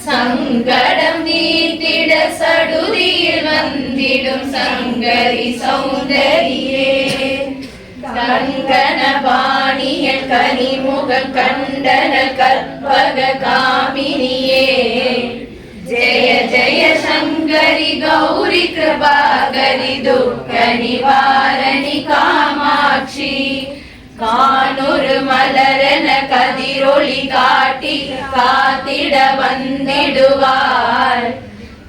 சங்கடம் நீத்திட சடுதியில் வந்திடும் சங்கரி சௌந்தரியே, கங்கன பாணியன் கனிமுகம் கண்டனல் கற்பக காமினியே, ஜெய ஜெய சங்கரி கௌரி கிருபாகரி துக்க நிவாரணி காமாட்சி, கானொரு மலரென கதிரொளி காட்டி காத்திட வந்திடுவார்,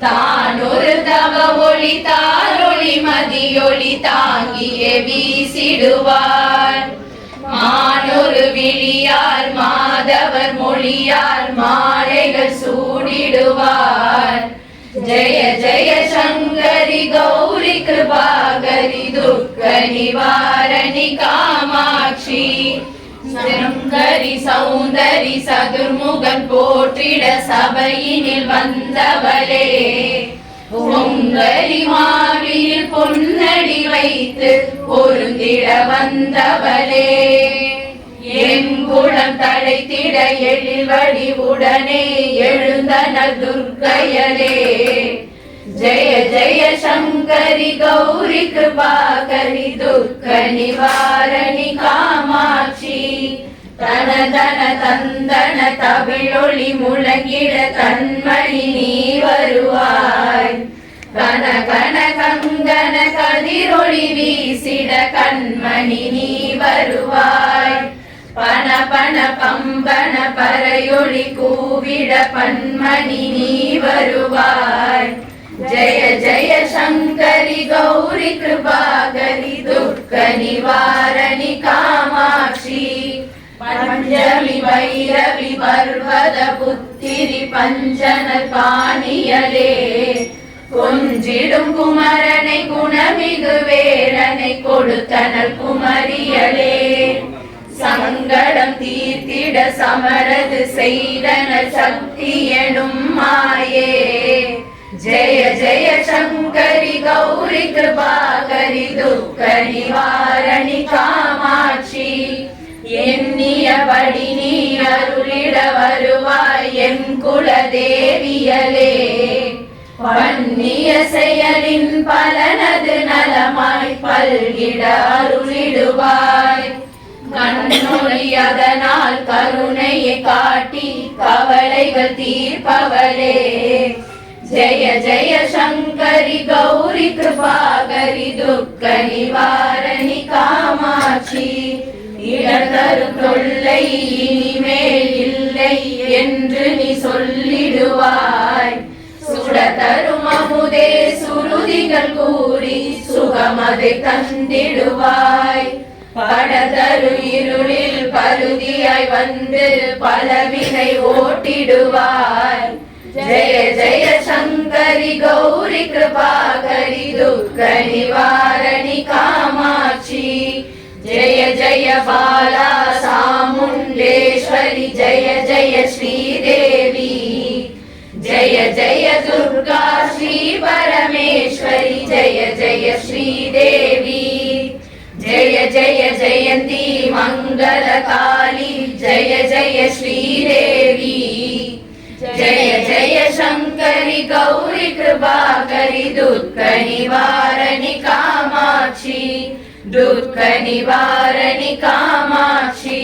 தானொரு தவ ஒளி தாரொளி மதியொளி தாங்கிய வீசிடுவார், மானொரு விழியார் மாதவர் மொழியார் மாலைகள் சூடிடுவார், ஜெய ஜெய சங்கரி கௌரி கிருபாகரி துக்க நிவாரணி காமாட்சி, சங்கரி சௌந்தரி சதுர்முகன் போற்றிட சபையினில் வந்தவளே, பொங்கரி மாவியில் பொன்னடி வைத்து பொருந்திட வந்தவளே, என் குளம் தழைத்திட எழில் வடிவுடனே எழுந்தனள் துர்க்கையலே, ஜெய ஜெய சங்கரி கௌரி கிருபாகரி துக்க நிவாரணி காமாட்சி, தன தன தந்தன தவிழொளி முழங்கிட கண்மணி நீ வருவாய், கன கன கங்கன கதிரொளி வீசிட கண்மணி நீ வருவாய், பன பன பம்பன பறையொளி கூவிட பன்மணி நீ வருவாய், ஜெய ஜெய சங்கரி கௌரி கிருபாகரி துக்க நிவாரணி காமாட்சி, பஞ்சமி வைரவி பர்வத புத்திரி பஞ்சனல் பாணியலே, கொஞ்சிடும் குமரனை குணமிகு வேலனை கொடுத்தனல் குமரியலே, சங்கடம் தீர்த்திட சமரது செய்தனல் சக்தி எனும் மாயே, ஜெய ஜெய சங்கரி கௌரி கிருபாகரி துக்க நிவாரணி காமாட்சி, எண்ணியபடி நீ அருளிட வருவாய் என் குலதேவியலே, பண்ணிய செயலின் பலனது நலமாய் பல்கிட அருளிடுவாய், கண்ணொளி அதனால் கருணையை காட்டி கவலைகள் தீர்ப்பவளே, ஜெய ஜெய சங்கரி கௌரி கிருபாகரி துக்க நிவாரணி காமாட்சி, இடர்தரும் தொல்லை இனிமேல் இல்லை என்று நீ சொல்லிடுவாய், சுடதரும் அமுதே சுருதிகள் கூறி சுகமதை தந்திடுவாய், படதரு இருளில் பருதியாய் வந்து பலவினை ஓட்டிடுவாய், ஜெய ஜெய சங்கரி கௌரி கிருபாகரி துக்க நிவாரணி காமாட்சி, ஜெய ஜெய பாலா சாமுண்டேஸ்வரி ஜெய ஜெய ஸ்ரீதேவி, ஜெய ஜெய துர்கா ஸ்ரீ பரமேஸ்வரி ஜெய ஜெய ஸ்ரீதேவி, ஜெய ஜெய ஜெயந்தி மங்கள காளி ஜெய ஜெய ஸ்ரீதேவி, ஜெய ஜெய சங்கரி கௌரி கிருபாகரி துக்க நிவாரணி காமாட்சி, துக்க நிவாரணி காமாட்சி,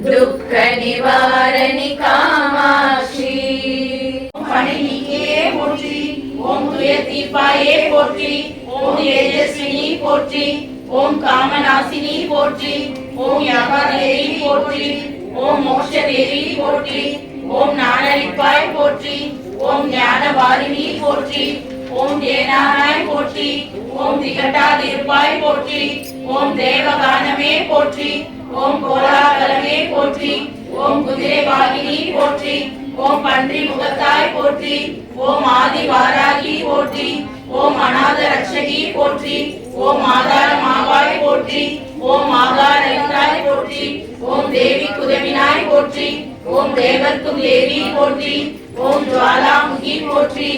துக்க நிவாரணி காமாட்சி, பணினியே போற்றி, ஓம் துய தீர்ப்பாயே போற்றி, ஓம் தேஜஸ்வினி போற்றி, ஓம் காமநாசினி போற்றி, ஓம் யாகாதேவி போற்றி, ஓம் மோட்சதேவி போற்றி, ஓம் ஞானளிப்பாய் போற்றி, ஓம் ஞானவாரிணி போற்றி, ஓம் தேனானாய் போற்றி, ஓம் திகட்டாதிருப்பாய் போற்றி, ஓம் தேவகானமே போற்றி, ஓம் கோலாகலமே போற்றி, ஓம் குதிரை வாகினி போற்றி, ஓம் பன்றி முகத்தாய் போற்றி, ஓம் ஆதி வாராகி போற்றி, ஓம் அநாத ரட்சகி போற்றி, ஓம் ஆதார மாவாய் போற்றி, ஓம் ஆகாரத்தாய் போற்றி, ஓம் தேவி குதவினாய் போற்றி, ஓம் தேவர்க்கும் தேவி போற்றி, ஓம் ஜுவாலாமுகி போற்றி,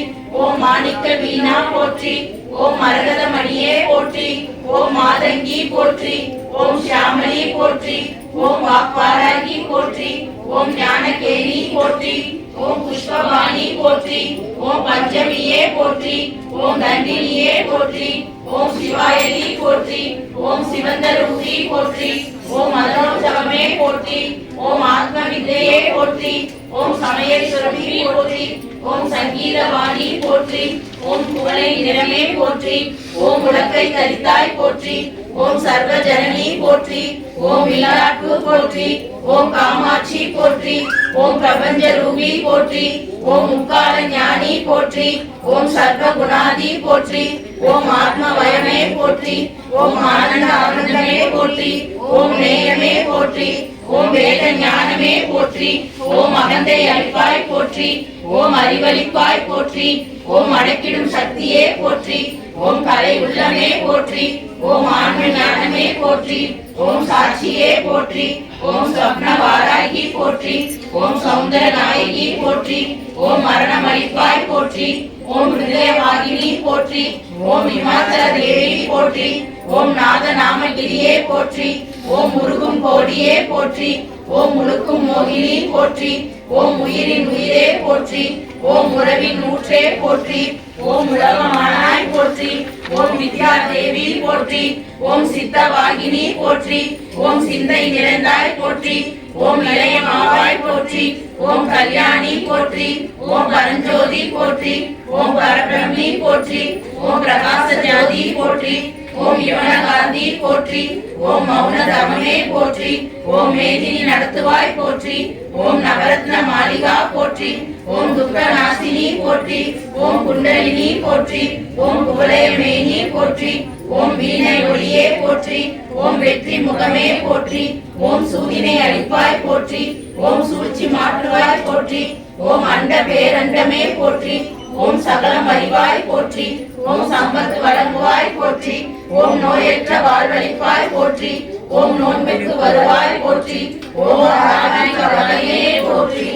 ஓம் மாணிக்க வீணா போற்றி, ஓம் மரகத மணியே போற்றி, ஓம் மாதங்கி போற்றி, ஓம் ஷாமளி போற்றி, ஓம் வாக்வாராகி போற்றி, ஓம் ஞானகேரி போற்றி, ஓம் புஷ்பவாணி போற்றி, ஓம் பஞ்சமியே போற்றி, ஓம் தண்டினியே போற்றி, ஓம் சிவாயலி போற்றி, ஓம் சிவந்தரூபி போற்றி, ஓம் மதனோற்சவமே போற்றி, ஓம் ஆத்ம வித்யே போற்றி, ஓம் சமயேஸ்வரமி போற்றி, ஓம் சங்கீதவாணி போற்றி, ஓம் புகழை நிறமே போற்றி, ஓம் உலக்கை தரித்தாய் போற்றி, ஓம் சர்வ ஜனனி போற்றி, ஓம் விளையாட்டு போற்றி, ஓம் காமாட்சி போற்றி, ஓம் பிரபஞ்ச ரூபி போற்றி, ஓம் முக்கால ஞானி போற்றி, ஓம் சர்வ குணாதி போற்றி, ஓம் ஆத்ம வயமே போற்றி, ஓம் ஆனந்த ஆனந்தமே போற்றி, ஓம் நேயமே போற்றி, ஓம் வேத ஞானமே போற்றி, ஓம் அகந்தை அளிப்பாய் போற்றி, ஓம் அறிவளிப்பாய் போற்றி, ஓம் அடக்கிடும் சக்தியே போற்றி, ஓம் கலை உள்ளமே போற்றி, ஓம் ஆன்ம ஞானமே போற்றி, ஓம் சாட்சியே போற்றி, ஓம் சொப்ன வாராகி போற்றி, ஓம் சௌந்தர நாயகி போற்றி, ஓம் மரணமளிப்பாய் போற்றி, ஓம் ஹிருதயவாகினி போற்றி, ஓம் இமாச்சல தேவி போற்றி, ஓம் நாத நாமகிரியே போற்றி, ஓம் முருகும் கோடியே போற்றி, ஓம் முழுக்கும் மோகினி போற்றி, ஓம் உயிரின் உயிரே போற்றி, ஓம் உறவின் ஊற்றே போற்றி, ஓம் உலகமானாய் போற்றி, ஓம் வித்யா தேவி போற்றி, ஓம் சித்தவாகினி போற்றி, ஓம் சிந்தை நிறைந்தாய் போற்றி, ஓம் இளையமாவாய் போற்றி, ஓம் கல்யாணி போற்றி, ஓம் பரஞ்சோதி போற்றி, ஓம் பரபிரம்மி போற்றி, ஓம் பிரகாச ஜோதி போற்றி, ஓம் யுவனகாந்தி போற்றி, ஓம் மௌன தமமே போற்றி, ஓம் மேதினி நடத்துவாய் போற்றி, ஓம் நவரத்ன மாளிகா போற்றி, ஓம் துக்க நாசினி போற்றி, ஓம் குண்டலினி போற்றி, ஓம் குவலயமேனி போற்றி, ஓம் வீணை ஒளியே போற்றி, ஓம் வெற்றி முகமே போற்றி, ஓம் சூதினை அளிப்பாய் போற்றி, ஓம் சூழ்ச்சி மாற்றுவாய் போற்றி, ஓம் அண்ட பேரண்டமே போற்றி, ஓம் சகலம் அறிவாய் போற்றி, ஓம் சம்பத்து வழங்குவாய் போற்றி, ஓம் நோயற்ற வாழ்வளிப்பாய் போற்றி, ஓம் நோன்பெற்று வருவாய் போற்றி, ஓம் ஆராதனை வகையே போற்றி.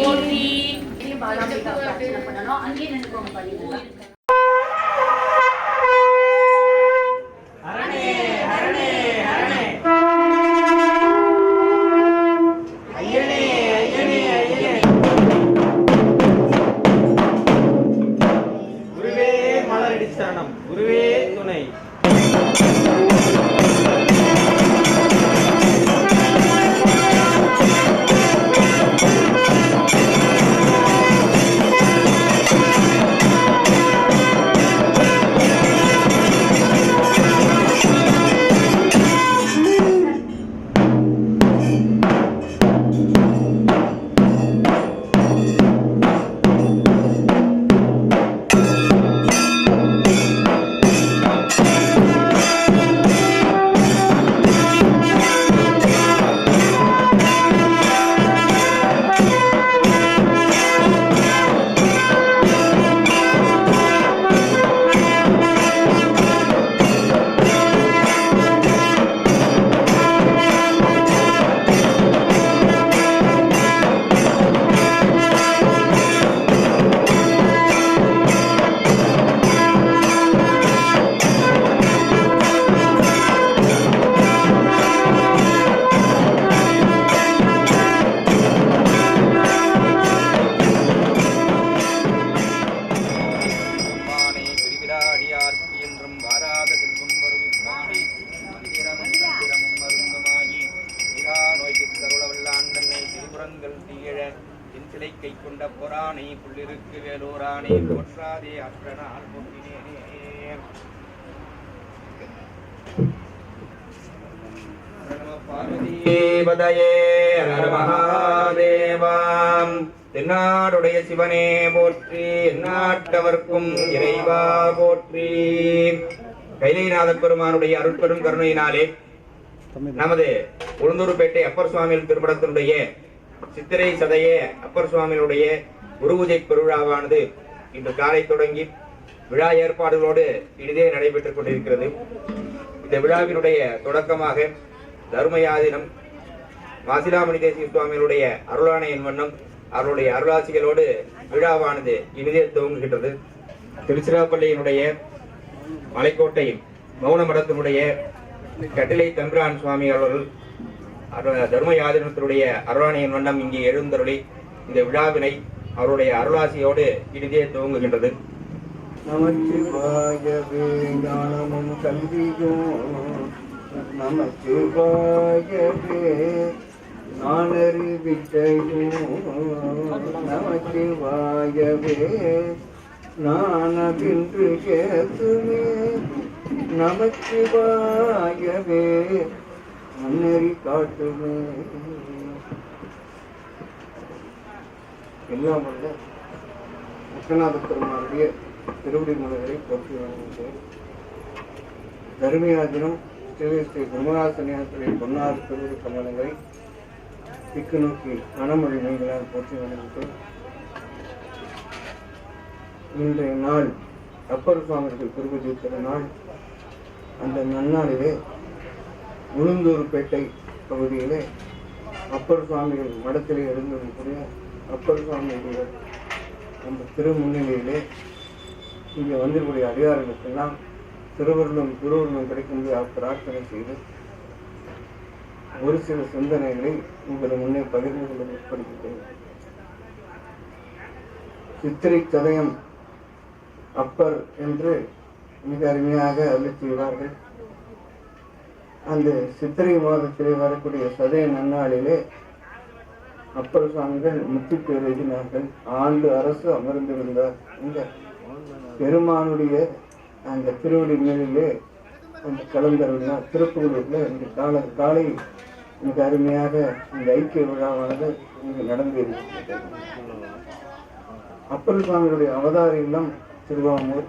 குருவே துணை. தென்னாடுடைய சிவனே போற்றி, எந்நாட்டவர்க்கும் இறைவா போற்றி. கைலைநாத பெருமானுடைய அருட்பெரும் கருணையினாலே நமது உளுந்தூர்பேட்டை அப்பர் சுவாமிகள் திருமணத்தினுடைய சித்திரை சதய அப்பர் சுவாமிகளுடைய குருபூஜை பெருவிழாவானது இன்று காலை தொடங்கி விழா ஏற்பாடுகளோடு இனிதே நடைபெற்றுக் கொண்டிருக்கிறது. இந்த விழாவினுடைய தொடக்கமாக தர்மயாதினம் மாசிலாமணி தேசிய சுவாமிகளுடைய அருளாணையின் வண்ணம் அவருடைய அருளாசிகளோடு விழாவானது இனிதே துவங்குகின்றது. திருச்சிராப்பள்ளியினுடைய மலைக்கோட்டை மௌன மடத்தினுடைய கட்டிலை தம்பிரான் சுவாமி அவர்கள் தர்மயாதினத்தினுடைய அருளாணையின் வண்ணம் இங்கே எழுந்தருளி இந்த விழாவினை அவருடைய அருளாசியோடு இனிதே துவங்குகின்றது. நமச்சிவாயவே ஞானமும் கல்வியும் நமச்சிவாயவே நானறிவித்தையும் நமச்சிவாயவே நானபின்று கேத்துமே நமச்சிவாயவே மன்னறி காட்டுமே. எல்லாம் வல்ல விஸ்வநாத பெருமானுடைய திருவடி மலர்களை போற்றி வணங்குகிறேன். தர்மியாதினம் ஸ்ரீ குமராசனியாசிரிய பொன்னாறு திருவடி கமலங்களை திக்கு நோக்கி மனமொழி மீன்களால் போற்றி வணங்குகிறேன். இன்றைய நாள் அப்பர் சுவாமிகள் திருவதித்திர நாள். அந்த நன்னாளிலே உளுந்தூர்பேட்டை பகுதியிலே அப்பர் சுவாமிகள் மடத்திலே எழுந்திருக்கக்கூடிய அப்பர் சுவாமிகளுடைய அந்த திருமுன்னிலையிலே இங்கே வந்திருக்கூடிய அடியார்களுக்கெல்லாம் திருவருளும் குருவருளும் கிடைக்கும்போது பிரார்த்தனை செய்து ஒரு சில சிந்தனைகளை உங்களை முன்னே பகிர்ந்து கொள்ள முற்படுகின்றேன். சித்திரை சதயம் அப்பர் என்று மிக அருமையாக அருள் செய்வார்கள். அந்த சித்திரை மாதத்திலே வரக்கூடிய சதய நன்னாளிலே அப்பர் சுவாமிகள் முத்தி பேர் எழுதினார்கள். ஆண்டு அரசு அமர்ந்திருந்தார். இந்த பெருமானுடைய அந்த திருவடி மேலே அந்த கலந்தருளினார். திருப்புகூரில் இந்த காலை மிக அருமையாக இந்த ஐக்கிய விழாவானது இங்கு நடந்திருக்கிறது. அப்பர் சுவாமிகளுடைய அவதார இல்லம் திருவாமூர்.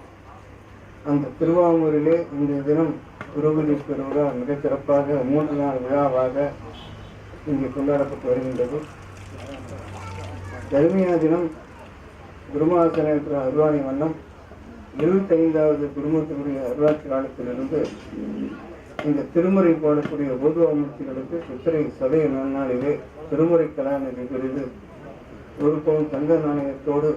அந்த திருவாமூரிலே இந்த தினம் குருகுடி பெருவிழா மிகச் சிறப்பாக 3 நாள் விழாவாக இங்கு கொண்டாடப்பட்டு வருகின்றது. தர்மியா தினம் குருமாசனத்தில் அருவாணி வண்ணம் 25வது குருமத்தினுடைய அருளாட்சி காலத்திலிருந்து இந்த திருமுறை பாடக்கூடிய ஓதுவாமூர்த்திகளுக்கு சித்திரை சதய நன்னாளிலே திருமுறை கலாநிதி விருது 1 பவுன் தங்க நாணயத்தோடு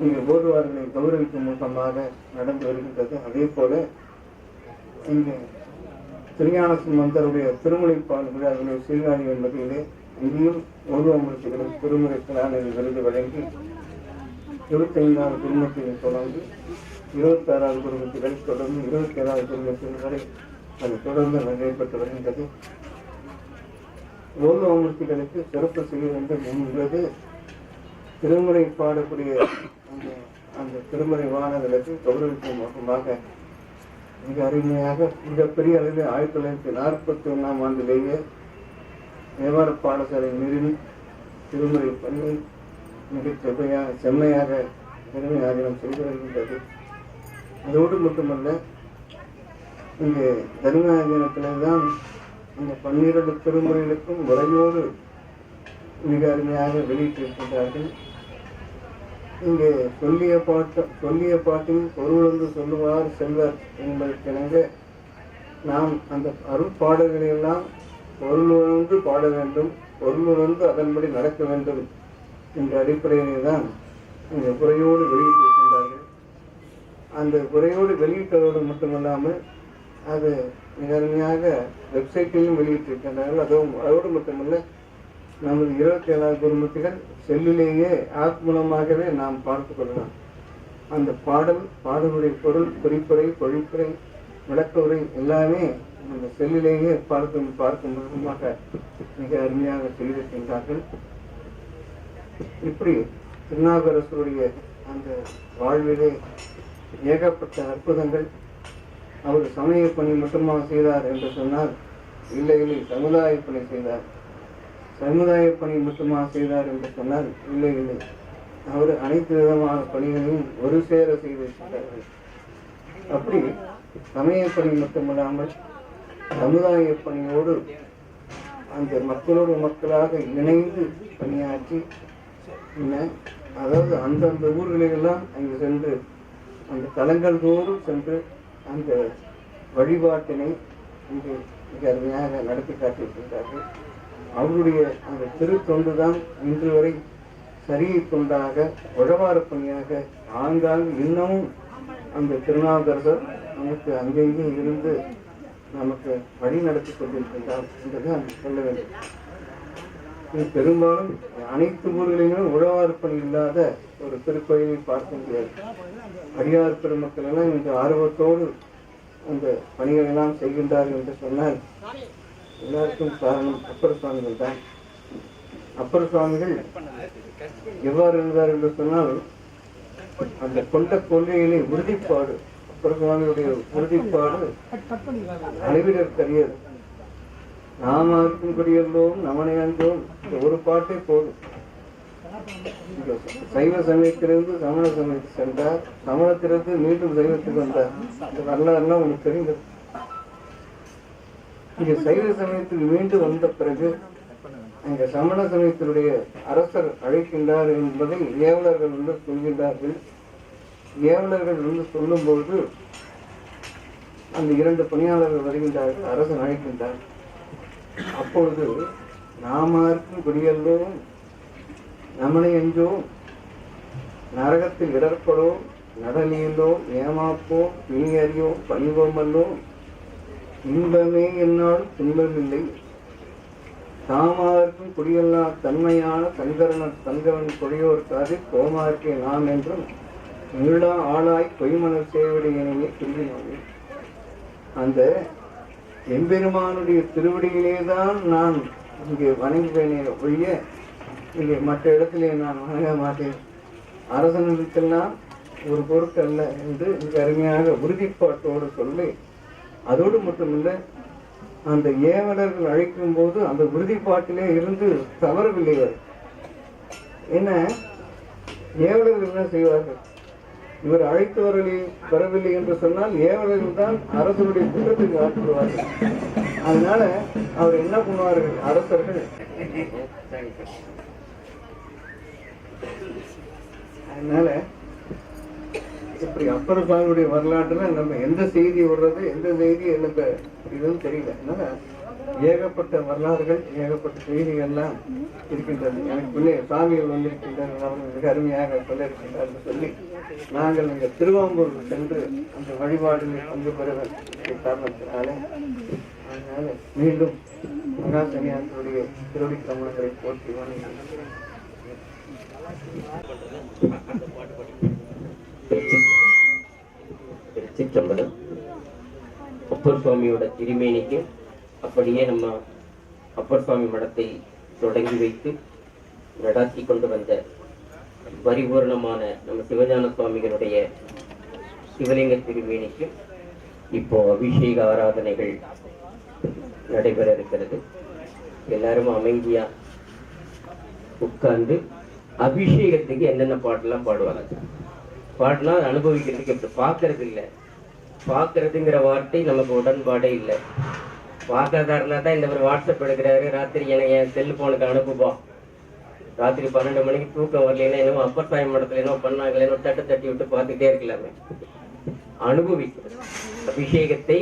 இங்கு ஓதுவார்களை கௌரவிக்கும் முகமாக நடந்து வருகின்றது. அதே போல இங்கு திருஞான சம்பந்தருடைய திருமுறைப்பால் விழாவிலே சீர்காழியின் வகையிலே இங்கேயும் ஓதுவாமூர்த்திகளுக்கு திருமுறை கலாநிதி விருது வழங்கி 25வது குடும்பத்தில் தொடர்ந்து 26வது குடும்பத்திகள் தொடர்ந்து 27வது குடும்பத்தில் வரை அது தொடர்ந்து நடைபெற்று வருகின்றது. ஓதுவாமூர்த்திகளுக்கு சிறப்பு செய்ய வேண்டும் என்பது திருமுறை பாடக்கூடிய அந்த திருமுறை வானங்களுக்கு கௌரவிக்கும் முகமாக மிக அருமையாக மிகப்பெரிய அளவில் 1941ஆம் ஆண்டிலேயே வியாபார பாடசாலை நிறுவி திருமுறை பண்ணி மிக செம்மையாக பெருமை ஆதீனம் செய்து வருகின்றது. அதோடு மட்டுமல்ல, இங்கே தர்மாதீனத்திலே தான் இந்த 12 திருமுறைகளுக்கும் முறையோடு மிக அருமையாக வெளியிட்டிருக்கின்றார்கள். இங்கே சொல்லிய பாட்டின் பொருளொன்று சொல்லுவார் செல்வர் என்பதற்கிணங்க நாம் அந்த அருட்பாடல்களை எல்லாம் பொருளுணர்ந்து பாட வேண்டும், பொருளுணர்ந்து அதன்படி நடக்க வேண்டும் என்ற அடிப்படையிலே தான் இந்த குறையோடு வெளியிட்டிருக்கின்றார்கள். அந்த குறையோடு வெளியிட்டதோடு மட்டுமல்லாமல் அது மிக அருமையாக வெப்சைட்டிலும் வெளியிட்டிருக்கின்றார்கள். அதோடு மட்டுமல்ல, நமது 27வது குடும்பத்திகள் செல்லிலேயே ஆப் மூலமாகவே நாம் பார்த்து கொள்ளலாம். அந்த பாடலுடைய பொருள், குறிப்புரை, பொழிப்புரை, விளக்கவுரை எல்லாமே அந்த செல்லிலேயே பார்க்கும் மூலமாக மிக அருமையாக செய்திருக்கின்றார்கள். இப்படி திருநாவுக்கரசருடைய அந்த வாழ்விலே ஏகப்பட்ட அற்புதங்கள். அவர் சமய பணி மட்டுமாக செய்தார் என்று சொன்னால் இல்லை, சமுதாய பணி செய்தார். சமுதாய பணி மட்டுமாக செய்தார் என்று சொன்னால் இல்லை, அவர் அனைத்து விதமான பணிகளையும் ஒரு சேர செய்திருக்கிறார்கள். அப்படி சமய பணி மட்டுமல்லாமல் சமுதாய பணியோடு அந்த மக்களோடு மக்களாக இணைந்து பணியாற்றி, அதாவது அந்தந்த ஊர்களிலெல்லாம் அங்கு சென்று அந்த தலங்கள் தோறும் சென்று அந்த வழிபாட்டினை இங்கு மிக அருமையாக நடத்தி காட்டியிருக்கின்றார்கள். அவருடைய அந்த திருத்தொண்டுதான் இன்று வரை சரியை தொண்டாக உழவார பணியாக ஆங்காங்கு இன்னமும் அந்த திருநாவுக்கரசர் நமக்கு அங்கெங்கே இருந்து நமக்கு வழி நடத்தி கொண்டிருக்கின்றார் என்றுதான் சொல்ல வேண்டும். இது பெரும்பாலும் அனைத்து ஊர்களிலும் உழவார்ப்பணி இல்லாத ஒரு திருக்கோயிலை பார்க்க முடியாது. அடியார் பெருமக்கள் எல்லாம் இந்த ஆர்வத்தோடு அந்த பணிகள் எல்லாம் செய்கின்றார்கள் என்று சொன்னால் எல்லாருக்கும் காரணம் அப்பர் சுவாமிகள் தான். அப்பர் சுவாமிகள் எவ்வாறு இருந்தார் என்று சொன்னால் அந்த கொண்ட கொள்கையிலே உறுதிப்பாடு, அப்பர் சுவாமியுடைய உறுதிப்பாடு அளவிடற்கரியது. நாம இருக்கும்படியெல்லோம் நமனையன்றோம் இந்த ஒரு பாட்டே போதும். சைவ சமயத்திலிருந்து சமண சமயத்துக்கு சென்றார், சமணத்திலிருந்து மீண்டும் சைவத்துக்கு வந்தார். இந்த வரலாறுலாம் உங்களுக்கு தெரிந்தது. இங்க சைவ சமயத்துக்கு மீண்டும் வந்த பிறகு அங்க சமண சமயத்தினுடைய அரசர் அழைக்கின்றார் என்பதை ஏவலர்கள் வந்து சொல்கின்றார்கள். ஏவலர்கள் வந்து சொல்லும்போது அந்த 2 பணியாளர்கள் வருகின்றார்கள், அரசன் அழைக்கின்றார். அப்பொழுது நாம இருக்கும் குடியல்லோம் நமனை என்றோம், நரகத்தில் இடர்படோம், நடலியல்லோம், ஏமாப்போம், பிணியறியோம், பணிவோம் அல்லோம், இன்பமே என்னால் துன்பமில்லை, தாமாருக்கும் குடியல்லா தன்மையான தங்கவன் கொடியோர்க்காது கோமார்க்கே நாம் என்றும் நீளா ஆளாய் பொய்மணர் சேவடியினையே திரும்பினோம். அந்த எம்பெருமானுடைய திருவடியிலேதான் நான் இங்கே வணங்குவேனே ஒழிய இங்கே மற்ற இடத்திலே நான் வணங்க மாட்டேன், அரசனுக்கெல்லாம் ஒரு பொருட்டல்ல என்று மிக அருமையாக உறுதிப்பாட்டோடு சொல்லி, அதோடு மட்டுமில்லை அந்த ஏவலர்கள் அழைக்கும் போது அந்த உறுதிப்பாட்டிலே இருந்து தவறவில்லை. என்ன ஏவலர்கள் என்ன செய்வார்கள்? இவர் அழைத்தவர்களை வரவில்லை என்று சொன்னால் ஏவலர்கள் தான் அரசருடைய குற்றத்துக்கு ஆட்படுவார்கள். அதனால அவர் என்ன பண்ணுவார்கள்? அரசர்கள் அதனால இப்படி அப்பர் சுவாமியுடைய வரலாற்றுல நம்ம எந்த செய்தி வர்றது, எந்த செய்தி எனக்கு இதுன்னு தெரியல. அதனால ஏகப்பட்ட வரலாறுகள், ஏகப்பட்ட செய்திகள்லாம் இருக்கின்றது. எனக்கு பிள்ளை சாமிகள் வந்திருக்கின்றனர், அவர்கள் மிக அருமையாக சொல்லியிருக்கின்றார்கள் சொல்லி நாங்கள் இங்கே திருவாம்பூர் சென்று அந்த வழிபாடுகளில் பங்கு பெற காரணத்தினால அதனால மீண்டும் மகாசனியாருடைய திருவடி கமலங்களை போற்றி வணங்குகிறேன். திருச்சிற்றம்பலம். அப்பர் சுவாமியோட திருமேனிக்கு அப்படியே நம்ம அப்பர் சுவாமி மடத்தை தொடங்கி வைத்து நடாத்தி கொண்டு வந்த பரிபூர்ணமான நம்ம சிவஞான சுவாமிகளுடைய சிவலிங்க திருமேனிக்கு இப்போ அபிஷேக ஆராதனைகள் நடைபெற இருக்கிறது. எல்லாரும் அமைதியா உட்கார்ந்து அபிஷேகத்துக்கு என்னென்ன பாட்டெல்லாம் பாடுவாங்க. பாட்டுனா அனுபவிக்கிறதுக்கு எப்படி பார்க்கறது இல்லை, பார்க்கறதுங்கிற வார்த்தை நமக்கு உடன்பாடே இல்லை. பார்க்கறதா இருந்தா தான் இந்த ஒரு வாட்ஸ்அப் எடுக்கிறாரு, ராத்திரி எனக்கு என் செல்போனுக்கு அனுப்புப்பா, ராத்திரி 12 மணிக்கு தூக்கம் வரலன்னா என்னமோ அப்பர் சாமி மடத்துல என்னமோ பண்ணாங்களேனோ தட்டி விட்டு பார்த்துட்டே இருக்கலாமே. அனுபவிக்கிறது, அபிஷேகத்தை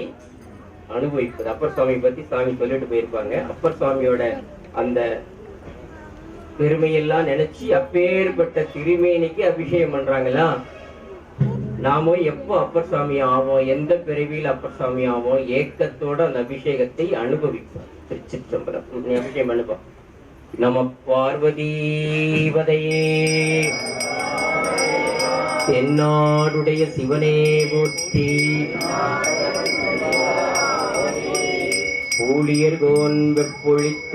அனுபவிப்பது. அப்பர் சுவாமி பத்தி சாமி சொல்லிட்டு போயிருப்பாங்க. அப்பர் சுவாமியோட அந்த பெருமையெல்லாம் நினைச்சு அப்பேற்பட்ட திருமேனிக்கு அபிஷேகம் பண்றாங்களா. நாமும் எப்போ அப்பர் சுவாமி ஆவோம், எந்த பிறவியில் அப்பர் சுவாமி ஆவோம், ஏக்கத்தோட அந்த அபிஷேகத்தை அனுபவிப்போம். திருச்சிற்றம்பலம். அபிஷேகம் அனுபவம். நம பார்வதீவதையே. தென்னாடுடைய சிவனே போற்றி. ஊழியர்கோன் வெப்பொழித்த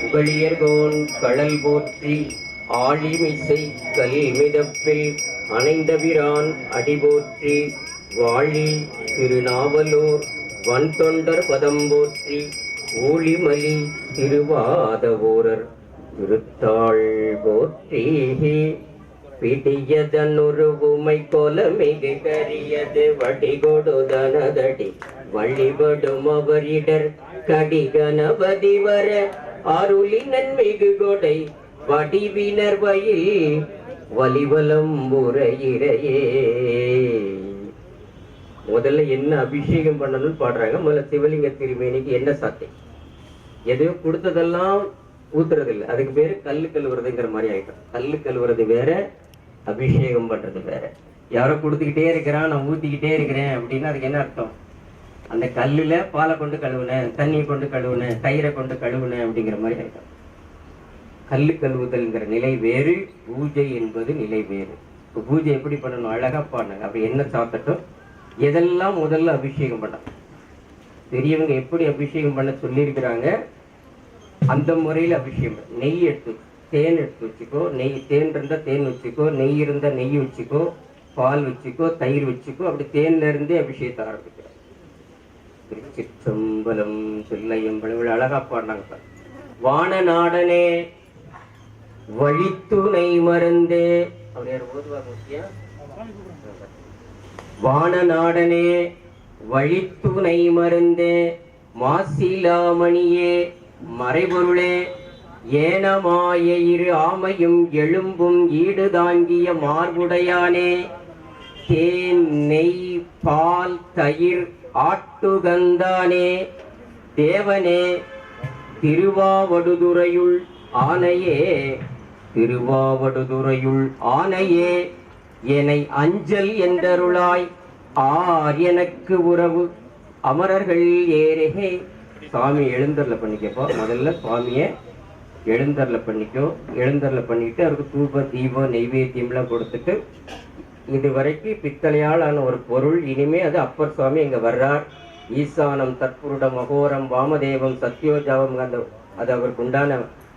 புகழியர்கோன் கடல் போற்றி. ஆழிமிசை கல்மிதப்பில் அணைந்தபிரான் அடிபோற்றி. வாழி திருநாவலூர் வன்தொண்டர் பதம் போற்றி. ஊழிமலி திருவாதவூரர் திருத்தாள் போற்றி. பிடியதனொரு உமை கொலமிகு கரியது வடிகொடுதனதடி வழிபடும் அவரிடர் கடிகணபதி வர அருளினன் மிகு கொடை வடிவினர் வயில் வலிவலம் உரையிறையே. முதல்ல என்ன அபிஷேகம் பண்ணணும்னு பாடுறாங்க. முதல்ல சிவலிங்க திருமேனிக்கு என்ன சாத்தை, எதையும் கொடுத்ததெல்லாம் ஊத்துறது இல்லை. அதுக்கு பேரு கல்லு கழுவுறதுங்கிற மாதிரி ஆயிட்டோம். கல்லு கழுவுறது வேற, அபிஷேகம் பண்றது வேற. யாரோ கொடுத்துக்கிட்டே இருக்கிறான், நான் ஊத்திக்கிட்டே இருக்கிறேன் அப்படின்னா அதுக்கு என்ன அர்த்தம்? அந்த கல்லுல பாலை கொண்டு கழுவுனேன், தண்ணியை கொண்டு கழுவுனேன், தயிரை கொண்டு கழுவுனேன் அப்படிங்கிற மாதிரி ஆயிட்டோம். கல்லு கழுவுதல்ங்கிற நிலை வேறு, பூஜை என்பது நிலை வேறு. இப்போ பூஜை எப்படி பண்ணணும்? அழகா பாருங்க. அப்படி என்ன சாப்பிட்டோம், எதெல்லாம் முதல்ல அபிஷேகம் பண்ண பெரியவங்க எப்படி அபிஷேகம் பண்ண சொல்லியிருக்கிறாங்க, அந்த முறையில் அபிஷேகம். நெய் எடுத்து, தேன் எடுத்து வச்சுக்கோ, நெய் தேன் இருந்தால் தேன் வச்சுக்கோ, நெய் இருந்தால் நெய் வச்சுக்கோ, பால் வச்சுக்கோ, தயிர் வச்சுக்கோ. அப்படி தேன்ல இருந்தே அபிஷேகத்தை ஆரம்பிக்கிறோம். திருச்சிற்றம்பலம் தில்லையம்பலம் அழகா பாடினாங்க. வான நாடனே வழித்துணை மருந்தே, அவர் யார் ஓதுவாங்க முக்கியா? வான நாடனே வழித்துணை மருந்தே, மாசிலாமணியே மறைபொருளே, ஏனமாய இரு ஆமையும் எழும்பும் ஈடு தாங்கிய மார்புடையானே, தேன் நெய் பால் தயிர் ஆட்டுகந்தானே, தேவனே திருவாவடுதுறையுள் ஆனையே, திருவாவடுதுறையுள் ஆனையே, என்னை அஞ்சல் என்றருளாய் ஆர் எனக்கு உறவு அமரர்கள் ஏறே. சுவாமி எழுந்தர்ல பண்ணிக்கப்போ முதல்ல சுவாமியை எழுந்தர்ல பண்ணிக்கோ. எழுந்தர்ல பண்ணிட்டு அவருக்கு தூப தீபம் நெய்வேத்தியம்லாம் கொடுத்துட்டு, இது வரைக்கும் பித்தளையால் ஆன ஒரு பொருள், இனிமே அது அப்பர் சுவாமி இங்க வர்றார். ஈசானம் தற்புருடம் மகோரம் வாமதேவம் சத்யோஜாவம், அந்த அது அவருக்கு உண்டான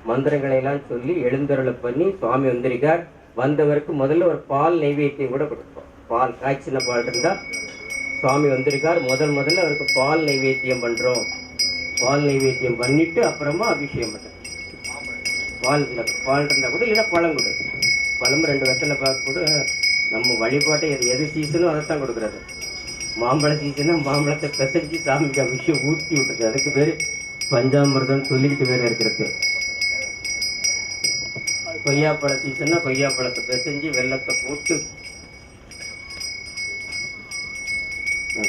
மந்திரங்களை எல்லாம் சொல்லி எழுந்தருளை பண்ணி சுவாமி வந்திருக்கார். வந்தவருக்கு முதல்ல ஒரு பால் நெய்வேத்தியம் கூட கொடுப்போம். பால் காய்ச்சின பால் இருந்தா சுவாமி வந்திருக்கார், முதல்ல அவருக்கு பால் நெய்வேத்தியம் பண்றோம். பால் நெய்வேத்தியம் பண்ணிட்டு அப்புறமா அபிஷேகம் பண்றோம். பால் இருந்தா கூட, இல்லைன்னா பழம் கொடு. பழம் 2 வெத்தலை பார்க்க கூட. நம்ம வழிபாட்டை எது சீசனும் அதைத்தான் கொடுக்குறது. மாம்பழ சீசனா மாம்பழத்தை பிசைஞ்சு சாமிக்கு அபிஷேகம் ஊற்றி விட்டுருக்கு. அதுக்கு பேரு பஞ்சாமிர்தம் சொல்லிக்கிட்டு வேற இருக்கிறது. கொய்யாப்பழ சீசன்னா கொய்யாப்பழத்தை பிசைஞ்சு வெள்ளத்தை போட்டு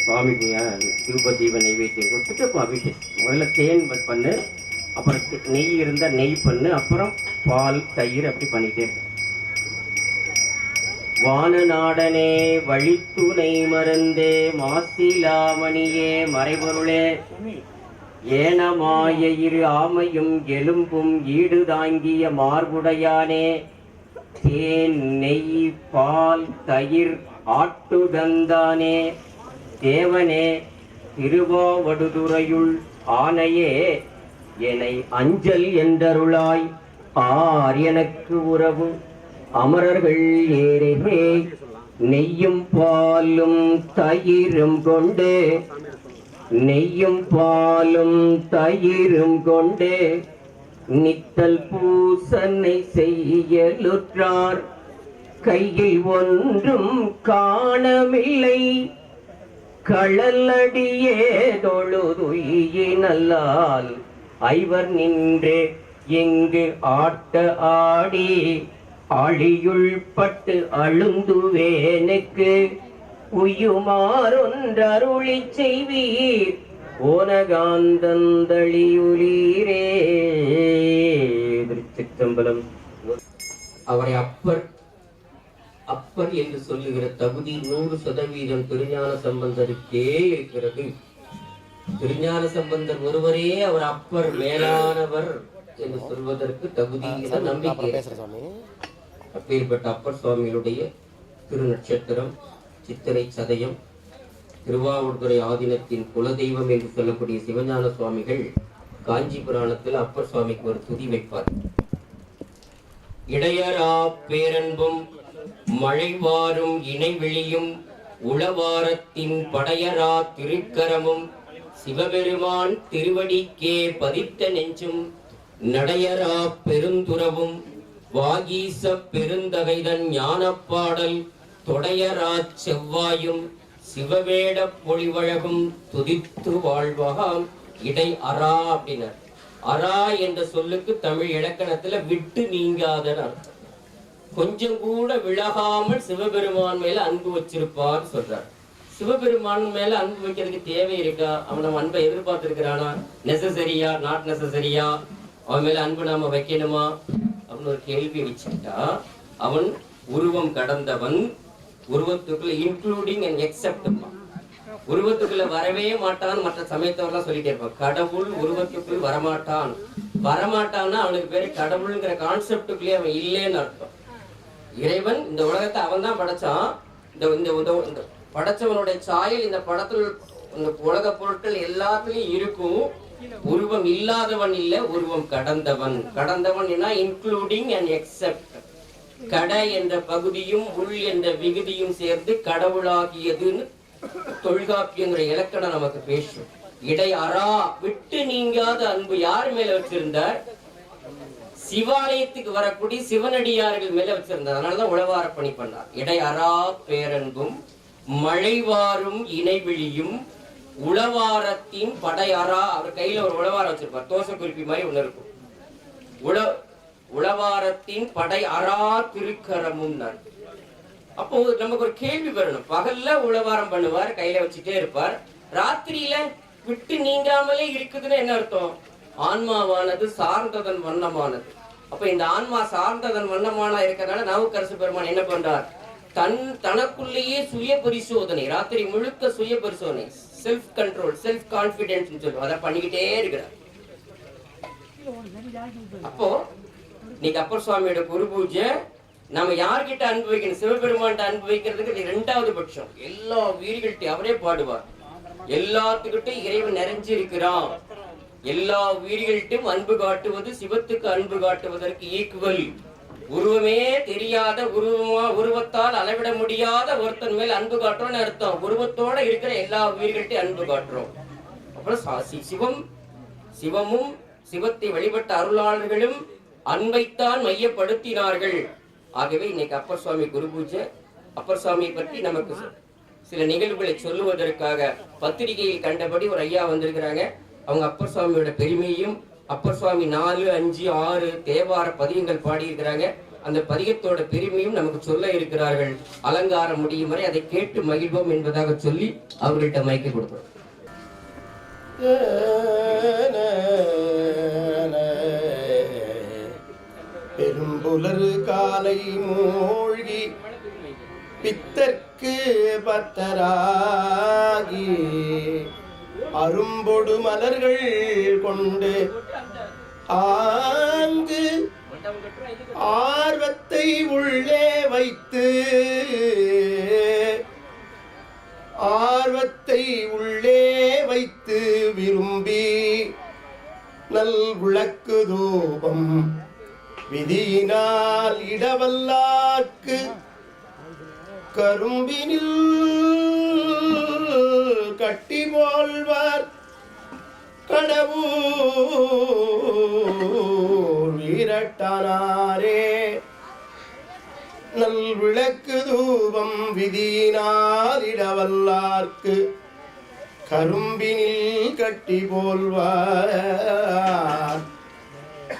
சுவாமிக்கு தூப தீப நெய்வேத்தியம் கொடுத்துட்டு அப்புறம் அபிஷேகம். முதல்ல தேன் பண்ணு, அப்புறம் நெய் இருந்தால் நெய் பண்ணு, அப்புறம் பால் தயிர் அப்படி பண்ணிட்டே இருக்கு. வான நாடனே வழித்துணை மருந்தே, மாசிலாமணியே மறைபொருளே, ஏனமாய இரு ஆமையும் எலும்பும் ஈடு தாங்கிய மார்புடையானே, தேன் நெய் பால் தயிர் ஆட்டுகந்தானே, தேவனே திருவாவடுதுறையுள் ஆனையே, என்னை அஞ்சல் என்றருளாய் ஆர் எனக்கு உறவு அமரர்கள் ஏறே. நெய்யும் பாலும் தயிரும் கொண்டு, நெய்யும் பாலும் தயிரும் கொண்டு நித்தல் பூசனை செய்யலுற்றார், கையில் ஒன்றும் காணமில்லை களலடியே தொழுதுயினல்லால், ஐவர் நின்று இங்கு ஆட்ட ஆடி ஆழியுள் பட்டு அழுந்துவேனுக்கு உயுமாறொன்றருளி செய்வீர் ஓனகாந்தந்தளியுளீரே. திருச்சிற்றம்பலம். அவரை அப்பர் அப்பர் என்று சொல்லுகிற தகுதி 100% திருஞான சம்பந்தருக்கே இருக்கிறது. திருஞான சம்பந்தர் ஒருவரே அவர் அப்பர் மேலானவர் என்று சொல்வதற்கு தகுதி நம்பிக்கை. அப்பேற்பட்ட அப்பர் சுவாமிகளுடைய திருநட்சத்திரம் சித்திரை சதயம். திருவாவூர்துறை ஆதீனத்தின் குலதெய்வம் என்று சொல்லக்கூடிய சிவஞான சுவாமிகள் காஞ்சி புராணத்தில் அப்பர் சுவாமிக்கு ஒரு துதி வைப்பார். இடையரா பேரன்பும் மழைவாரும் இணைவெளியும் உளவாரத்தின் படையரா திருக்கரமும் சிவபெருமான் திருவடிக்கே பதித்த நெஞ்சும் நடையரா பெருந்துறவும் வாகீச பெருந்தகைதன் ஞானப்பாடல் தொடையரா செவ்வாயும் சிவவேட பொழிவழகும் துதித்து வாழ்வகாம் இடை அரா அப்படின்னார். அரா என்ற சொல்லுக்கு தமிழ் இலக்கணத்துல விட்டு நீங்காதனர், கொஞ்சம் கூட விலகாமல் சிவபெருமான் மேல அன்பு வச்சிருப்பார் சொல்றார். சிவபெருமான் மேல அன்பு வைக்கிறதுக்கு தேவை இருக்கா? அவன் நம்ம அன்பை எதிர்பார்த்திருக்கிறானா? நெசசரியா நாட் நெசசரியா? அவன் மேல அன்பு நாம வைக்கணுமா அப்படின்னு ஒரு கேள்வி வச்சுட்டா, அவன் உருவம் கடந்தவன், உருவத்துக்குள்ள இன்க்ளூடிங் அண்ட் எக்ஸப்ட், உருவத்துக்குள்ள வரவே மாட்டான். மற்ற சமயத்தவரெல்லாம் சொல்லிட்டே இருப்பான், கடவுள் உருவத்துக்குள் வரமாட்டான். வரமாட்டான்னா அவனுக்கு பேரு கடவுளுங்கிற கான்செப்டுக்குள்ளேயே அவன் இல்லைன்னு அர்த்தம். இறைவன் இந்த உலகத்தை அவன் தான் படைச்சான். இந்த படைச்சவனுடைய சாயல் இந்த படத்தில் இந்த உலக பொருட்கள் எல்லாத்துலயும் இருக்கும். உருவம் இல்லாதவன் இல்ல, உருவம் கடந்தவன். கடந்தவன் இன்க்ளூடிங் அண்ட் எக்ஸெப்ட். கடை என்ற பகுதியும் உள் என்ற விகுதியும் சேர்ந்து கடவுளாகியதுன்னு தொல்காப்பியங்கிற இலக்கணம் நமக்கு பேசும். இடை அரா விட்டு நீங்காத அன்பு யார் மேல வச்சிருந்தார்? சிவாலயத்துக்கு வரக்கூடிய சிவனடியார்கள் மேல வச்சிருந்தார். அதனாலதான் உழவார பணி பண்ணார். இடை அரா பேரன்பும் மழைவாரும் இணைவிழியும் உளவாரத்தின் படையறா. அவர் கையில ஒரு உளவாரம் வச்சிருப்பார், தோசை குறிப்பி மாதிரி ஒண்ணு இருக்கும். உளவாரத்தின் படை அரா திருக்கரமும். அப்போ நமக்கு ஒரு கேள்வி வரணும். பகல்ல உளவாரம் பண்ணுவார், கையில வச்சுட்டே இருப்பார். ராத்திரியில விட்டு நீங்காமலே இருக்குதுன்னு என்ன அர்த்தம்? ஆன்மாவானது சார்ந்ததன் வண்ணமானது. அப்ப இந்த ஆன்மா சார்ந்ததன் வண்ணமான இருக்கிறதுனால நாவுக்கரசு பெருமான் என்ன பண்றார்? தனக்குள்ளேயே சுய பரிசோதனை, ராத்திரி முழுக்க சுய பரிசோதனை, செல்ஃப் கண்ட்ரோல், செல்ஃப் கான்பிடன்ஸ் சொல்லுவோம், அதை பண்ணிக்கிட்டே இருக்கிறார். அப்போ இன்னைக்கு அப்பர் சுவாமியோட குரு பூஜை நம்ம யார்கிட்ட அன்பு வைக்கணும்? சிவபெருமான் அன்பு வைக்கிறதுக்கு இரண்டாவது பட்சம். எல்லா உயிர்கள்ட்டையும் அவரே பாடுவார். எல்லாத்துக்கிட்ட இறைவன் நிறைஞ்சிருக்கிறான். எல்லா உயிர்கள்ட்டும் அன்பு காட்டுவது சிவத்துக்கு அன்பு காட்டுவதற்கு ஈக்குவல். உருவமே தெரியாத உருவத்தால் அளவிட முடியாத ஒருத்தன் மேல் அன்பு காட்டுறோம்னு அர்த்தம். உருவத்தோட இருக்கிற எல்லா உயிர்கள்ட்டையும் அன்பு காட்டுறோம். அப்புறம் சிவமும் சிவத்தை வழிபட்ட அருளாளர்களும் அன்பைத்தான் மையப்படுத்தினார்கள். ஆகவே இன்னைக்கு அப்பர் சுவாமி குரு பூஜை. அப்பர் சுவாமியை பற்றி நமக்கு சில நிகழ்வுகளை சொல்லுவதற்காக பத்திரிகையில் கண்டபடி ஒரு ஐயா வந்திருக்கிறாங்க. அவங்க அப்பர் சுவாமியோட பெருமையும், அப்பர் சுவாமி 4, 5, 6 தேவார பதிகங்கள் பாடியிருக்கிறாங்க. அந்த பதிகத்தோட பெருமையும் நமக்கு சொல்ல இருக்கிறார்கள். அலங்காரம் முடியும் வரை அதை கேட்டு மகிழ்வோம் என்பதாக சொல்லி அவர்கள்ட்ட மைக்கு கொடுக்கிறோம். பெரும்புலரு காலை மூழ்கி பித்தர்க்கு பத்தராகி அரும்பொடு மலர்கள் கொண்டு ஆங்கு ஆர்வத்தை உள்ளே வைத்து விரும்பி நல் விளக்கு தூபம் விதியினால் இடவல்லார்க்கு கரும்பினில் கட்டி போல்வார் கடவுள் வீரட்டானாரே. நல் விளக்கு தூபம் விதியினால் இடவல்லார்க்கு கரும்பினில் கட்டி போல்வார்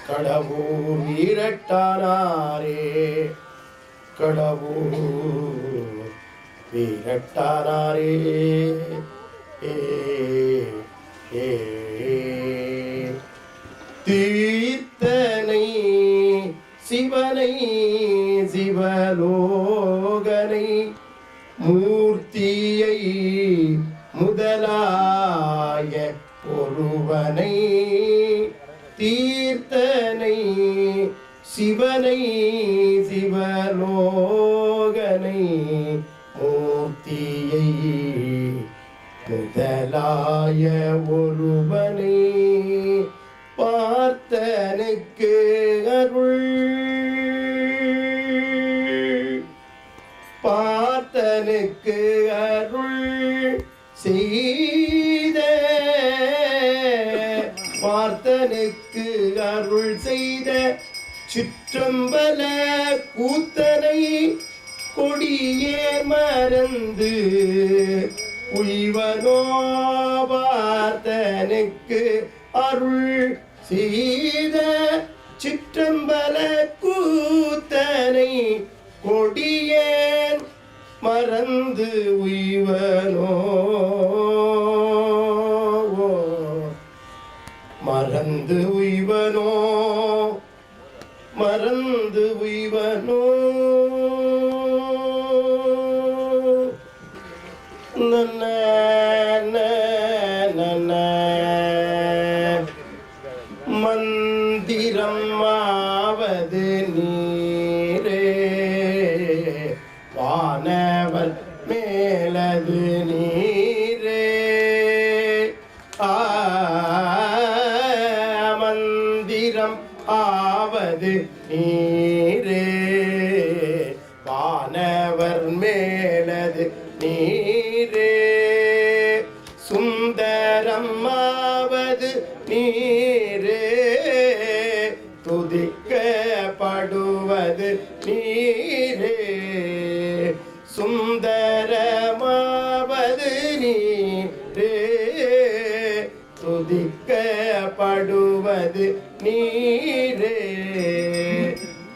கடவுள் வீரட்டானாரே. கடவுள் வீரட்டானாரே. தீர்த்தனை சிவனை சிவலோகனை மூர்த்தியை முதலாய ஒருவனை தீர்த்தனை சிவனை சிவலோகனை மூர்த்தியை முதலாய ஒருவனை பார்த்தனுக்கு அருள் பார்த்தனுக்கு அருள் செய்த பார்த்தனுக்கு அருள் செய்த சிற்றம்பல கூத்தனை கொடியே மறந்து உய்வனோ பார்த்தனுக்கு அருள் செய்த சிற்றம்பல கூத்தனை கொடியேன் மறந்து உய்வனோ மறந்து உய்வனோ மறந்து உய்வனோ. நன்ன நன்ன மந்த வானவர் மேலது நீரே மந்திரம் ஆவது நீரே வானவர் மேலது நீரே சுந்தரமாவது நீரே துதிக்கப்படுவது நீரே சுந்தரமாவது நீரே துதிக்கப்படுவது நீரே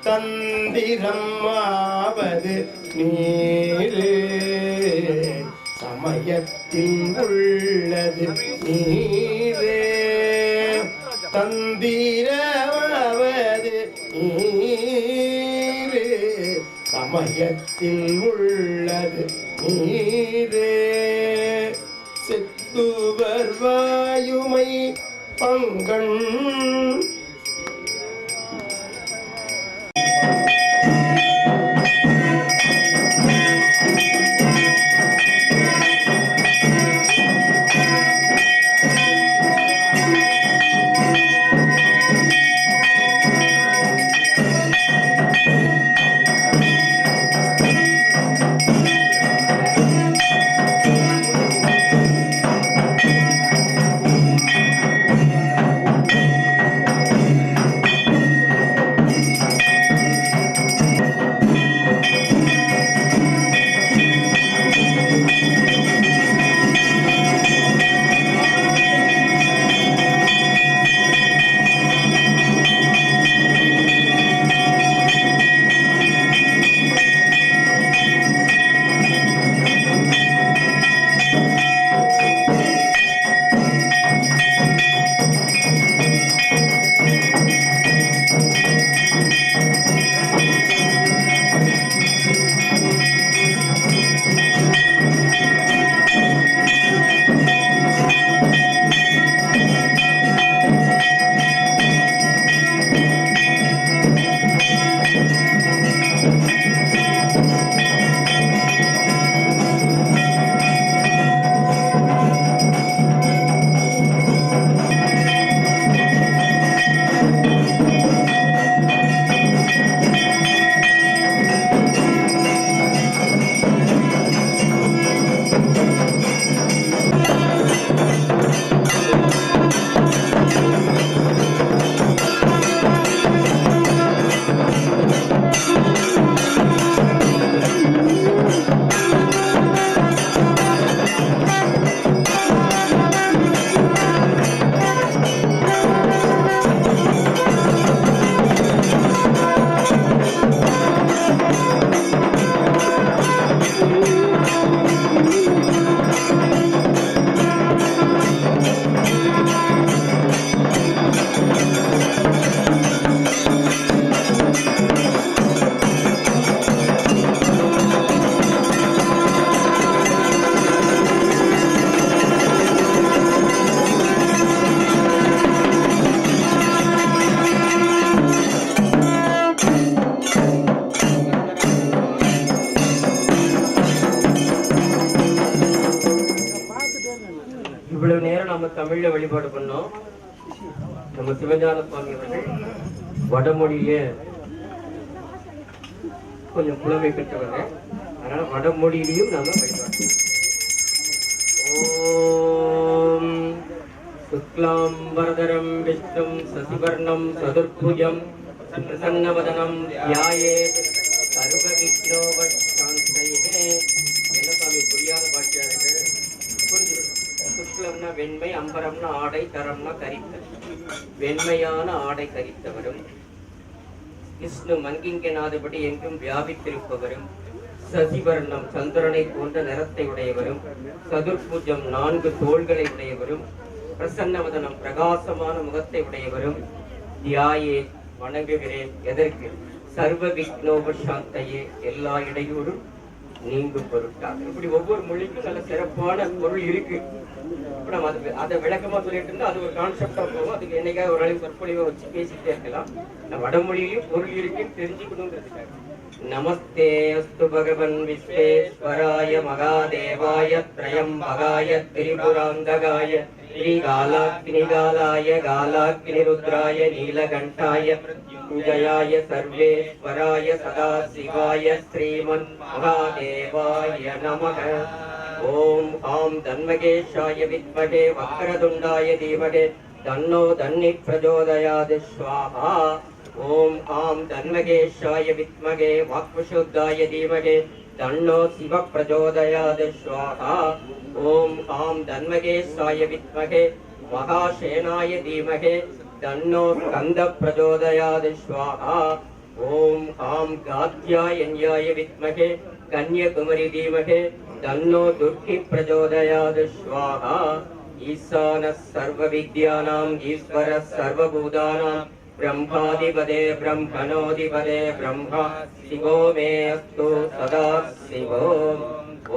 தந்திரமாவது நீரே சமயத்தில் உள்ளது நீரே தந்திரமாவது நீரே சமயத்தில் உள்ளது நீரே செத்துவர் வாயுமை பங்கண் இவ்வளவு நேரம் நம்ம தமிழ்ல வழிபாடு பண்ணோம். நம்ம சிவஞான சுவாமி அவர்கள் வடமொழியில கொஞ்சம் புலமை பெற்றவங்க. அதனால வடமொழியிலையும் நாம வழிபாடு. ஓம் சுக்லாம் வரதரம் விஷ்ணும் சசிவர்ணம் சதுர்புஜம் பிரசன்னவதனம் த்யாயேத் சர்வ விக்னோபசாந்தயே. என்ன சுவாமி புரியாத பாட்டியா இருக்கு? புரிஞ்சுக்கணும். சுக்லம்னா வெண்மை, அம்பரம்னா ஆடை, தரம்னா கரித்தல். வெண்மையான ஆடை கரித்தவரும், விஷ்ணு மங்கிங்கனாதபடி எங்கும் வியாபித்திருப்பவரும், சசிவர்ணம் சந்திரனை போன்ற நிறத்தை உடையவரும், சதுர்புஜம் 4 தோள்களை உடையவரும், பிரசன்னவதனம் பிரகாசமான முகத்தை உடையவரும், தியாயே வணங்குகிறேன். எதற்கு? சர்வ விக்னோபசாந்தையே, எல்லா இடையூறும் நீங்கும் பொருட்டாக. இப்படி ஒவ்வொரு மொழிக்கும் நல்ல சிறப்பான பொருள் இருக்கு. இப்ப நம்ம அதை விளக்கமா சொல்லிட்டு இருந்தா அது ஒரு கான்செப்டா போகும். அதுக்கு என்னைக்காவது ஒரு அளவு சொற்பொழிவை வச்சு பேசிட்டே இருக்கலாம். நம்ம வடமொழியிலையும் பொருள் இருக்குன்னு தெரிஞ்சுக்கணுங்கிறதுக்காக नमस्ते अस्तु भगवन् विश्वेश्वराय महादेवाय त्रयम्बकाय त्रिपुरान्तकाय श्रीकालाग्निकालाय कालाग्निरुद्राय नीलकण्ठाय मृत्युञ्जयाय सर्वेश्वराय सदाशिवाय श्रीमन्महादेवाय नमः। ओम आं तन्मकेशाय विद्महे वक्रतुण्डाय धीमहि तन्नो धन्निः प्रचोदयात् स्वाहा। ओम आं तन्मकेशाय विद्महे वाक्पशुद्धाय धीमहि तन्नो शिवः प्रचोदयात् स्वाहा। ओम आं तन्मकेशाय विद्महे महासेनाय धीमहि तन्नो स्कन्दः प्रचोदयात् स्वाहा। ओम आं कात्यायन्याय विद्महे कन्याकुमारी धीमहि तन्नो दुर्गी प्रचोदयात् स्वाहा। ईशानः सर्वविद्यानां ईश्वरः सर्वभूतानां ब्रह्माधिपते ब्रह्मणोऽधिपते ब्रह्मा शिवो मे अस्तु सदा शिवो।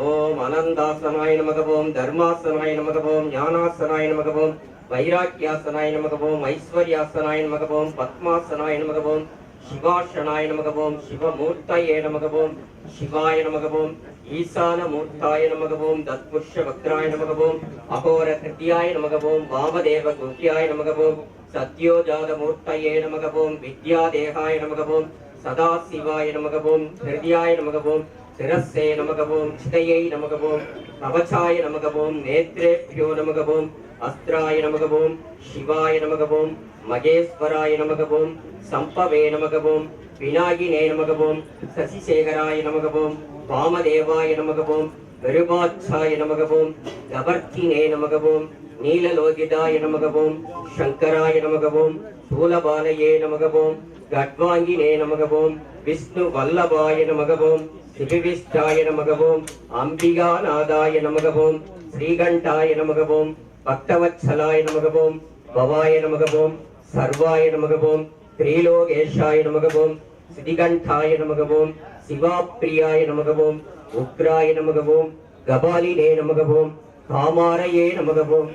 ओम अनन्तासनाय नमः। ओम धर्मासनाय नमः। ओम ज्ञानासनाय नमः। ओम वैराग्यासनाय नमः। ओम ऐश्वर्यासनाय नमः। ओम पद्मासनाय नमः। ओम शिवासनाय नमः। ओम शिवमूर्तये नमः। ओम शिवाय नमः। ओम ईशानमूर्ताय नमः। ओम तत्पुरुषवक्त्राय नमः। ओम अघोरकृत्याय नमः। ओम वामदेवकृत्याय नमः। ओम सत्योजातमूर्तये नमः। ओम विद्यादेहाय नमः। ओम सदाशिवाय नमः। ओम हृदयाय नमः। ओम शिरस्से नमः। ओम चितये नमः। ओम कवचाय नमः। ओम नेत्रेभ्यो नमः। ओम अस्त्राय नमः। ओम शिवाय नमः। ओम महेश्वराय नमः। ओम संपवे नमः। ओम विनायिने नमः। ओम शशिशेखराय नमः। ओम वामदेवाय नमः। ओम विरूपाक्षाय नमः। ओम गवर्तिने नमः। ओम नीललोहिताय नमः। ओम शंकराय नमः। ओम शूलपालये नमः। ओम गड्वांगिने नमः। ओम विष्णुवल्लभाय नमः। ओम शिवविष्टाय नमः। ओम अंबिकानाथाय नमः। ओम श्रीकंठाय नमः। ओम भक्तवत्सलाय नमः। ओम भवाय नमः। ओम सर्वाय नमः। ओम त्रिलोकेशाय नमः। ओम श्रीकंठाय नमः। ओम शिवाप्रियाय नमः। ओम उग्राय नमः। ओम गबालिने नमः। ओम कामारये नमः। ओम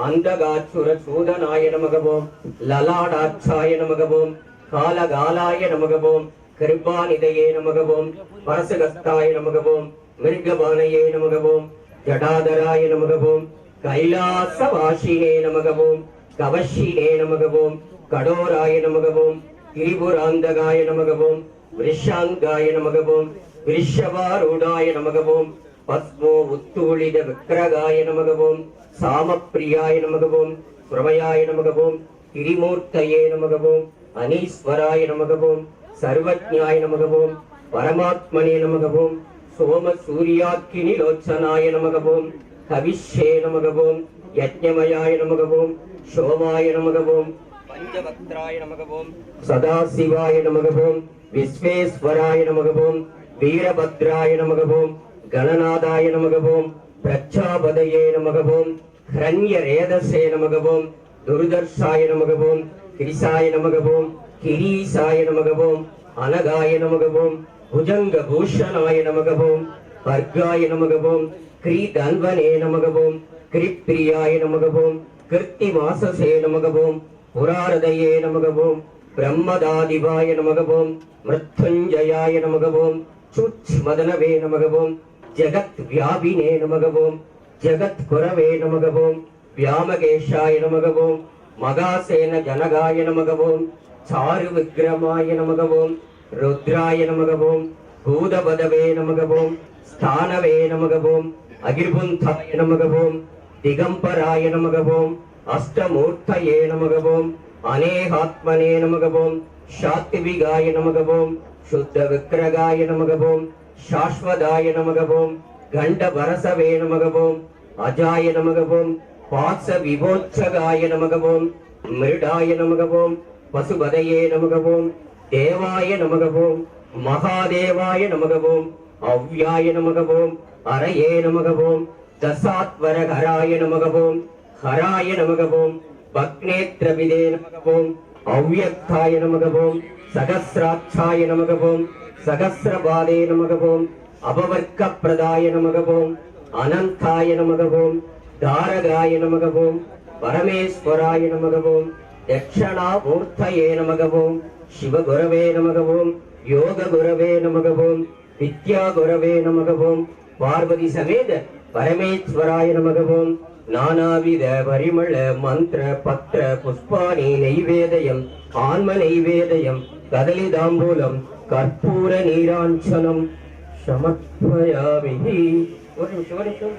अंधकासुरसूदनाय नमः। ओम ललाटाक्षाय नमः। ओम कालगालाय नमः। ओम कृपानिधये नमः। ओम परसगस्ताय नमः। ओम मृगबाणये नमः। ओम जटाधराय नमः। ओम कैलासवासिने नमः। ओम कवशिने नमः। ओम கடோராய நமக. ஓம் திரிபுராந்தகாய நமக. ஓம் விருஷாங்காய நமக. ஓம் விருஷபாரூடாய நமக. ஓம் பத்மோ உத்தூளித விக்கிரகாய நமக. ஓம் சாமப்பிரியாய நமக. ஓம் பிரமயாய நமக. ஓம் திரிமூர்த்தயே நமக. ஓம் அனீஸ்வராய நமக. ஓம் சர்வஜ்ஞாய நமக. ஓம் பரமாத்மனே நமக. ஓம் சோம சூர்யாக்கினி லோச்சனாய நமக. ஓம் கவிஷ்யே நமக. ஓம் யஜ்ஞமயாய நமக. ஓம் சோமாய நமக. ஓம் पंचवक्त्राय नमः। ओम सदाशिवाय नमः। ओम विश्वेश्वराय नमः। ओम वीरभद्राय नमः। ओम गणनाथाय नमः। ओम प्रजापतये नमः। ओम हिरण्यरेधसे नमः। ओम दुर्दर्शाय नमः। ओम किरीसाय नमः। ओम किरीसाय नमः। ओम अनगाय नमः। ओम भुजंगभूषणाय नमः। ओम वर्गाय नमः। ओम क्रीधन्वने नमः। ओम कृप्रियाय नमः। ओम कृत्तिवाससे नमः। ओम पुरारदये नमः। ओम ब्रह्मदादिवाय नमः। ओम मृत्युंजयाय नमः। ओम चुच्मदनवे नमः। ओम जगत्व्यापिने नमः। ओम जगत्कुरवे नमः। ओम व्यामकेशाय नमः। ओम मगासेन जनगाय नमः। ओम चारुविक्रमाय नमः। ओम रुद्राय नमः। ओम भूतपदवे नमः। ओम स्थानवे नमः। ओम अगिर्बुन्थाय नमः। ओम दिगंबराय नमः। ओम अष्टमूर्तये नमः। ओम अनेकात्मने नमः। ओम शात्विकाय नमः। ओम शुद्ध विग्रहाय नमः। ओम शाश्वताय नमः। ओम गंडभरसवे नमः। ओम अजाय नमः। ओम पाक्ष विभोत्सगाय नमः। ओम मृडाय नमः। ओम पशुपतये नमः। ओम देवाय नमः। ओम महादेवाय नमः। ओम अव्याय नमः। ओम अरये नमः। ओम दशात्वरहराय नमः। ओम हराय नमः। ओम भग्नेत्रविदे नमः। ओम अव्यक्ताय नमः। ओम सहस्राक्षाय नमः। ओम सहस्रपादे नमः। ओम अपवर्गप्रदाय नमः। ओम अनंताय नमः। ओम दारगाय नमः। ओम परमेश्वराय नमः। ओम दक्षिणामूर्तये नमः। ओम शिवगुरवे नमः। ओम யோக குரவே நமகவும் வித்யா குரவே நமகவும் பார்வதி சமேத பரமேஸ்வராய நமகவும் நானாவித பரிமள மந்திர பத்திர புஷ்பாணி நைவேதயம் ஆன்ம நைவேதயம் கதலி தாம்பூலம் கற்பூர நீராஞ்சனம் சமர்ப்பயாமி. ஒரு நிமிஷம்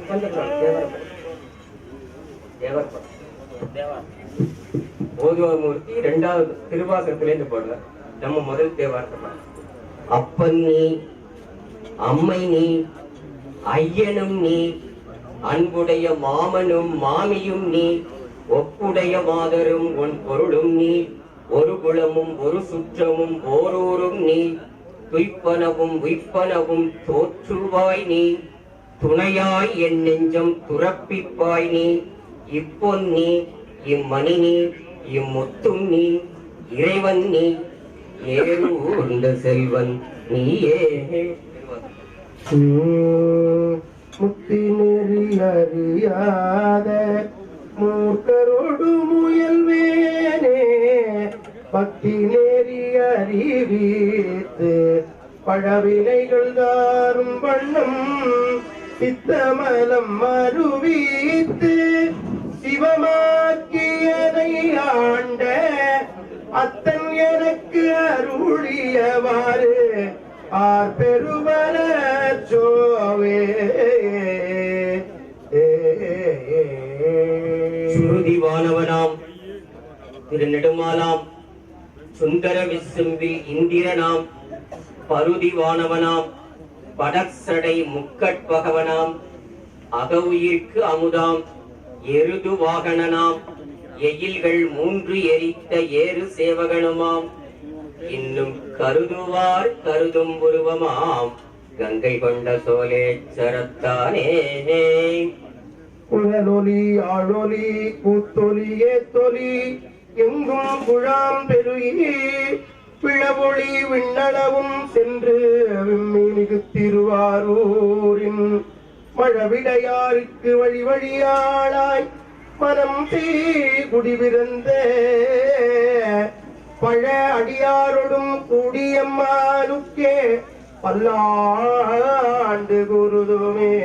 ஓதுவாமூர்த்தி இரண்டாவது திருவாசகத்திலேருந்து போடல. நம்ம முதல் தேவாரத்தை அப்பன் நீ அம்மை நீ ஐயனும் நீ அன்புடைய மாமனும் மாமியும் நீ ஒப்புடைய மாதரும் உன் பொருளும் நீ ஒரு குலமும் ஒரு சுற்றமும் ஓரூரும் நீ துய்ப்பனவும் உய்ப்பனவும் தோற்றுவாய் நீ துணையாய் என் நெஞ்சம் துறப்பிப்பாய் நீ இப்பொன் நீ இம்மணி நீ இம்முத்தும் நீ இறைவன் நீ ஏறுந்த செல்வன் நீயே. முத்தி நெறி அறியாத மூர்க்கரோடு முயல்வேனே பக்தி நெறி அறிவித்து பழவினைகள் தாரும் வண்ணம் சித்தமலம் மறுவித்து சிவமாக்கியனை ஆண்ட அத்தன் எனக்கு அருளியவாறு ஆர் பெருமல சோவே. சுருதிவானவனாம் திருநெடுமாலாம் சுந்தர விசும்பி இந்திரனாம் பருதிவானவனாம் படசடை முக்கட்பகவனாம் அகவுயிர்க்கு அமுதாம் எருது வாகனனாம் எயில்கள் 3 எரித்த ஏறு சேவகனுமாம் இன்னும் கருதுவார் கருதும் உருவமாம் கங்கை கொண்ட சோலேச்சரத்தானே. குழலொலி ஆழொலி கூத்தொலி ஏத்தொலி எங்கும் குழாம் பெருகி பிழவொளி விண்ணளவும் சென்று விம்மிகு திருவாரூரின் மழவிடையாருக்கு வழி வழியாளாய் மனம் குடிவிருந்த பழ அடியாரோடும் கூடியம்மாளுக்கே பல்லாண்டு குருதுமே.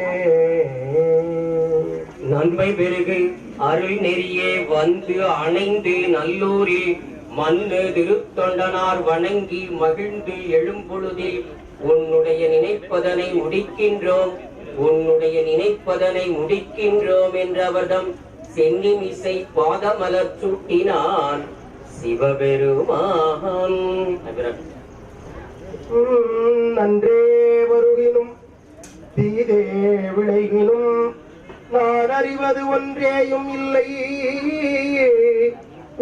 நன்மை பெருகு அருள் நெறியே வந்து அணைந்து நல்லூரில் மண்ணு திருத்தொண்டனார் வணங்கி மகிழ்ந்து எழும்பொழுதில் உன்னுடைய நினைப்பதனை முடிக்கின்றோம் உன்னுடைய நினைப்பதனை முடிக்கின்றோம் என்றவர்தம் சென்னிமிசை பாதமலர் சூட்டினான் சிவபெருமான். நன்றே வருகினும் தீதே விளைகினும் நான் அறிவது ஒன்றேயும் இல்லை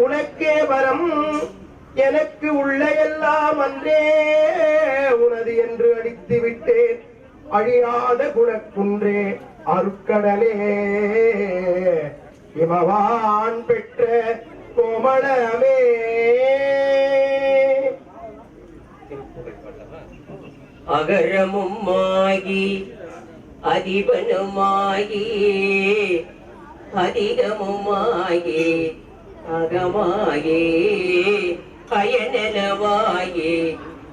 உனக்கே வரம் எனக்கு உள்ள எல்லாம் அன்றே உனது என்று அடித்து விட்டேன் அழியாத குணக்குன்றே அருட்கடலே இமவான் பெற்ற கோமளமே. அகரமும் ஆகி அதிபனுமாகி அதிகமுமாகி அகமாகி அயனவாகி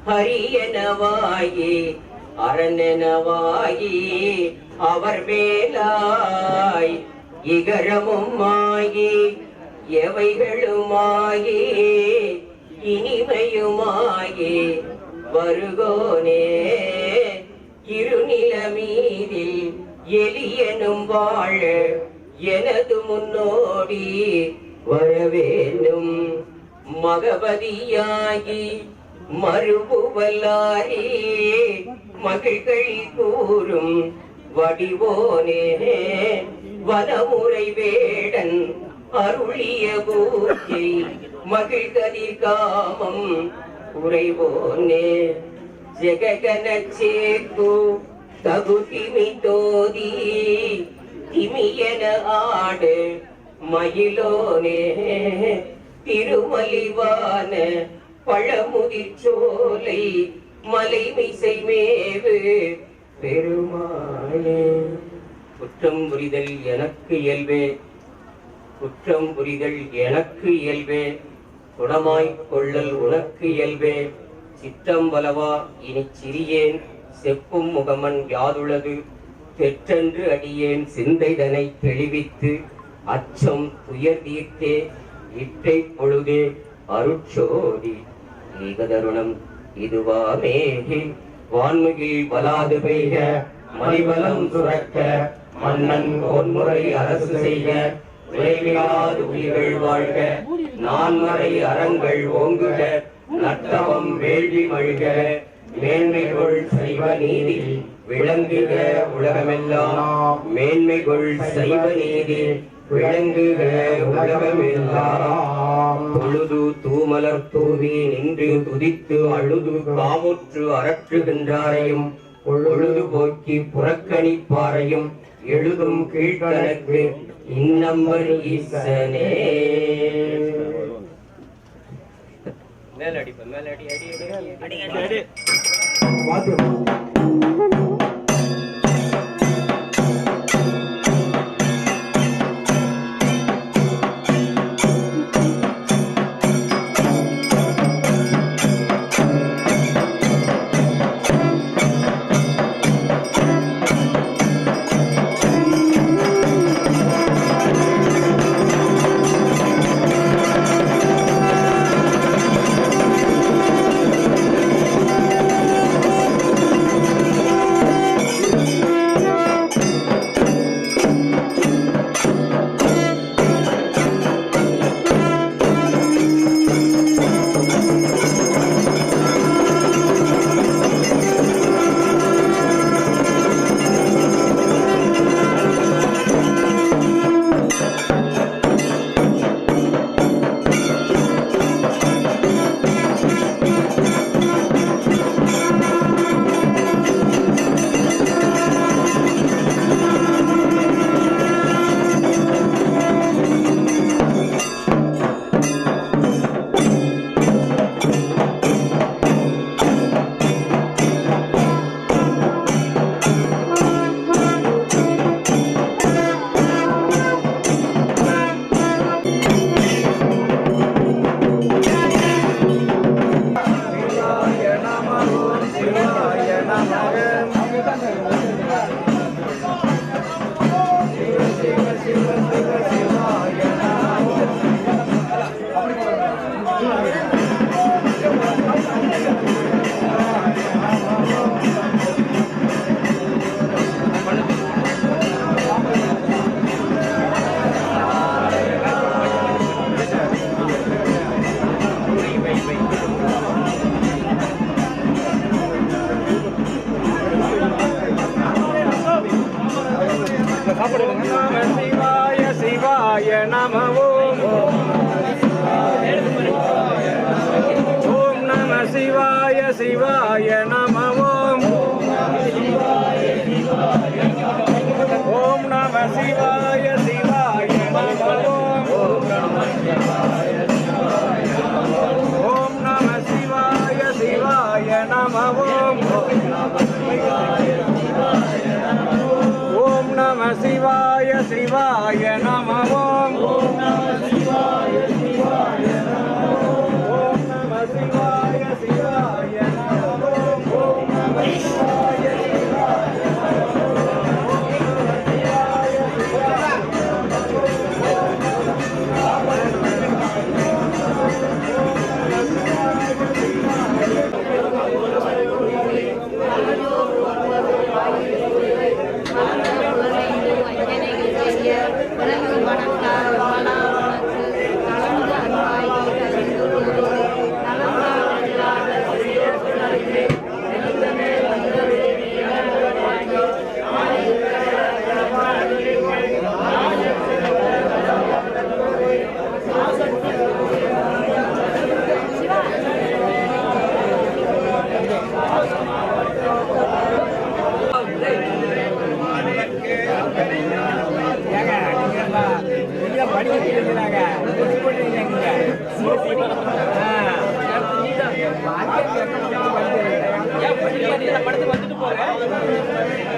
ஹரியனவாகி அரணனவாகி அவர் மேலாய் இகரமுமாகி எவைகளுமாகி இனிமையுமாகி வருகோனே இருநிலமீதில் எலியனும் வாழ எனது முன்னோடி வரவேண்டும் மகவதியாகி மறுபுவல்லாரே மகிழ்கள் கூறும் வடிவோனே வனமுறை வேடன் அருளிய பூஜை மகிழ்கதிர் காமம் உறைவோனே ஜெககனச்சேக்கு தகுதிமி தோதி திமியன ஆடு மயிலோனே திருமலிவான பழமுதிர் சோலை மலைமிசை மேவு பெருமானே. குற்றம் புரிதல் எனக்கு இயல்பே குற்றம் புரிதல் எனக்கு இயல்பே குணமாய்க் கொள்ளல் உனக்கு இயல்பே சிற்றம்பலவா இனி சிறியேன் செப்பும் முகமன் யாதுளது பெற்றென்று அடியேன் சிந்தைதனை தெளிவித்து அச்சம் துயர் தீர்த்தே இட்டை பொழுதே அருட்சோதி ஏகதருணம் இதுவாமேகி வான்முகில் வலாது பெய்க மணிவலம் சுரக்க மன்னன் கோன்முறை அரசு செய்க விளைவிலாது உயிர்கள் வாழ்க நான்மறை அறங்கள் ஓங்குக நட்டவம் வேள்வி மழ்க மேன்மைகொள் சைவ நீதி விளங்குக உலகமெல்லாம் மேன்மைகொள் சைவ நீதி விளங்குக உலகமெல்லாம் தொழுது தூமலர் தூவி நின்று துதித்து அழுது காமுற்று அரற்றுகின்றாரையும் பொழுது போக்கி புறக்கணிப்பாரையும் எழுதும் கீழ்கணக்கு இன்னம்பர் ஈசனே. மேலடி மேலடி அடி அடி அடி அடி சிவாய சிவாய நம ஓம் நம சிவாய சிவாய நம ஓம் நம சிவாய சிவாய நம ஓம் நம சிவாய சிவாய நம ஓம் நம சிவாய சிவாய நம ஓம் நம சிவாய சிவாய நம ஓம் நம சிவாய சிவாய நம ஓம் நம சிவாய சிவாய படத்துக்கு வந்துட்டு போறேன்.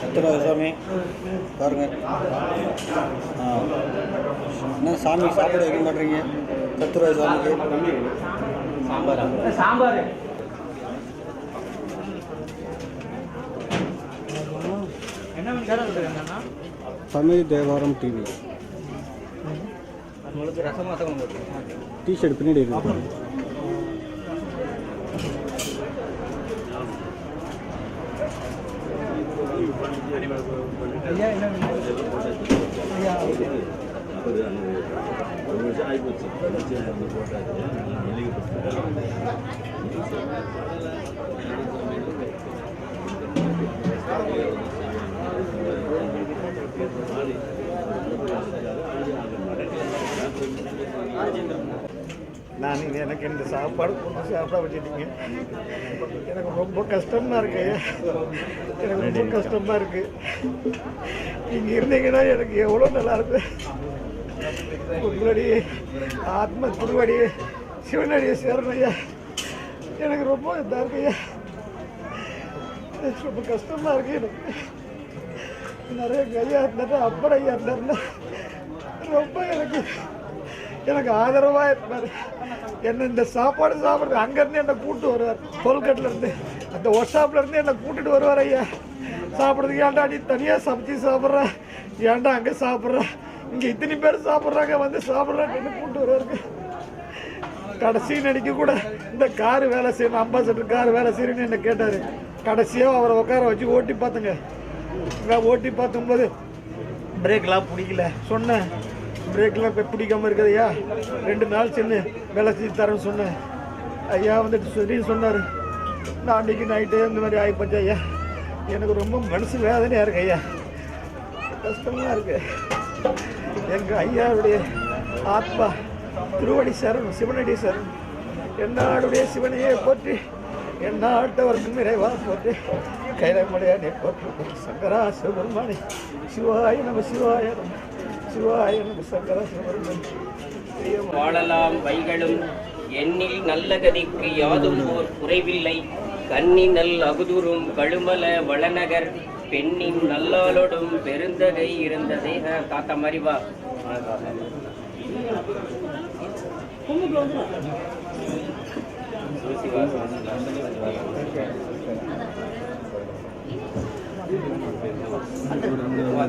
சத்யராஜ சாமி பாருங்க. என்ன சாமி சாப்பிட வைக்க மாட்டீங்க? சத்யராஜ சாமிக்கு சாம்பார் தமிழ் தேவாரம் டிவி டிஷர்ட் பின்னாடி இருக்கு. நான் எனக்கு இந்த சாப்பாடு கொண்டு சாப்பிட வச்சுட்டீங்க. எனக்கு ரொம்ப கஷ்டமாக இருக்கு ஐயா. எனக்கு ரொம்ப கஷ்டமாக இருக்கு. நீங்கள் இருந்தீங்கன்னா எனக்கு எவ்வளோ நல்லா இருக்கு. உங்களுடைய ஆத்ம திருவடி சிவனடியை சேரணும் ஐயா. எனக்கு ரொம்ப இதாக இருக்கு ஐயா. ரொம்ப கஷ்டமாக இருக்கு. எனக்கு நிறைய ஐயா இருந்தாரு, அப்பர் ஐயா இருந்தாருன்னா ரொம்ப எனக்கு ஆதரவாக இருப்பார். என்ன இந்த சாப்பாடு சாப்பிட்றது அங்கேருந்து என்னை கூப்பிட்டு வருவார். கொல்கட்டிலேருந்து அந்த ஒர்க் ஷாப்லேருந்து என்னை கூட்டிகிட்டு வருவார் ஐயா. சாப்பிட்றதுக்கு ஏன்டா நீ தனியாக சமைச்சி சாப்பிட்ற, ஏன்டா அங்கே சாப்பிட்ற, இங்கே இத்தனை பேர் சாப்பிட்றாங்க வந்து சாப்பிட்றான்னு என்ன கூப்பிட்டு வருவாருக்கு. கடைசி நடிக்க கூட இந்த காரு வேலை செய்யணும், அம்பாசடர் கார் வேலை செய்யணும்னு என்னை கேட்டார். கடைசியாக அவரை உட்கார வச்சு ஓட்டி பார்த்துங்க. ஓட்டி பார்த்தும்போது பிரேக்கெலாம் பிடிக்கல. சொன்னேன் பிரேக்கெலாம் இப்போ பிடிக்காமல் இருக்குதுய்யா, 2 நாள் சென்று வேலை செஞ்சு தரேன்னு சொன்னேன். ஐயா வந்துட்டு சொல்லி சொன்னார். நான் அன்றைக்கி நைட்டு இந்த மாதிரி ஆகிப்போச்சு ஐயா. எனக்கு ரொம்ப மனசு வேதனையாக இருக்கு ஐயா, கஷ்டமாக இருக்கு. எங்கள் ஐயாவுடைய ஆத்மா திருவடி சரணம், சிவனடி சரணம். என்னாடுடைய சிவனையே போற்றி, என்னாட்டவர்க்கும் இறைவா போற்றி, கைலமடையானே போற்றி, சங்கரா சிவபெருமானே சிவாய நம சிவாய நம சிவாய நம சங்கரா சிவபெருமானே. வாழலாம் வைகளும் எண்ணில் நல்ல கதிக்கு யாதும் ஓர் குறைவில்லை. கண்ணி நல் அகுதுரும் கழுமல வளநகர் பெண்ணின் நல்லாளோடும் பெருந்தகை இருந்ததே. தாத்தா மாதிரி வா.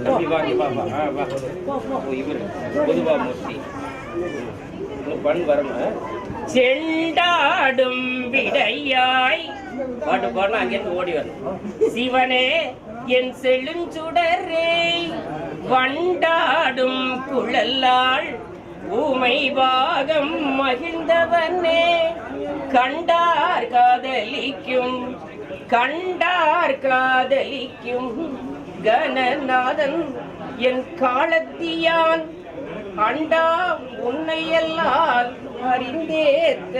தம்பி வாங்க இவர் பொதுவா மூர்த்தி பண் வரணும். செண்டாடும் விடையாய் பாட்டு பாடணும். அங்கேருந்து ஓடி வரணும். சிவனே என் செழுஞ்சுடரே வண்டாடும் குழலாள் ஊமை பாகம் மகிழ்ந்தவனே, கண்டார் காதலிக்கும் கணநாதன் என் காலத்தியான் அண்டா உன்னையெல்லாம் அறிந்தேத்த